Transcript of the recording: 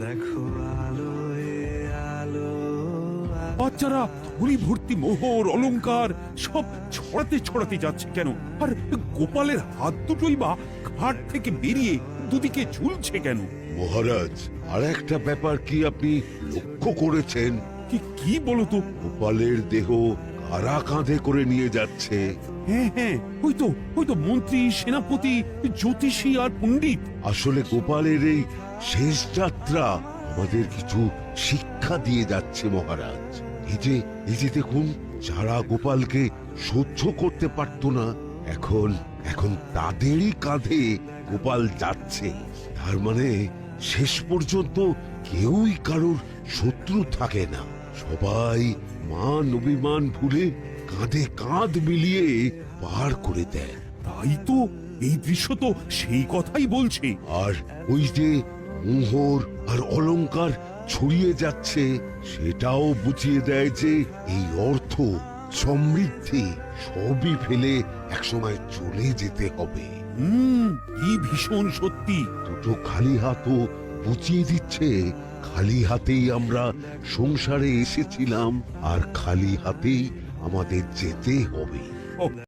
দেখো আলোয় আলো বাচ্চারা থলি ভর্তি মোহর অলংকার সব ছড়াতে ছড়াতে যাচ্ছে কেন? আর গোপালের হাত দুটোই বা ঘাট থেকে বেরিয়ে দুদিকে ঝুলছে কেন? মহারাজ, আর একটা ব্যাপার কি আপনি লক্ষ্য করেছেন? কি কি বলো তো? গোপালের দেহ কারা কাঁধে করে নিয়ে যাচ্ছে? হ্যাঁ হ্যাঁ, ওই তো মন্ত্রী, সেনাপতি, জ্যোতিষী আর পণ্ডিত। আসলে গোপালের এই শেষ যাত্রা আমাদের কিছু শিক্ষা দিয়ে যাচ্ছে মহারাজ। এই যে দেখুন, যারা গোপালকে সহ্য করতে পারতো না, এখন এখন তাদেরই কাঁধে গোপাল যাচ্ছে। তার মানে শেষ পর্যন্ত কেউই কারোর শত্রু থাকে না, সবাই মান অভিমান ভুলে কাঁধে কাঁধ মিলিয়ে পার করে দেয়। তাই তো, এই দৃশ্য তো সেই কথাই বলছে। আর ওই যে মোহর আর অলংকার ছড়িয়ে যাচ্ছে, সেটাও বুঝিয়ে দেয় যে এই অর্থ, সমৃদ্ধি সবই ফেলে একসময় চলে যেতে হবে। কি ভীষণ সত্যি। দুটো খালি হাতও বুঝিয়ে দিচ্ছে, খালি হাতেই আমরা সংসারে এসেছিলাম আর খালি হাতেই আমাদের যেতে হবে।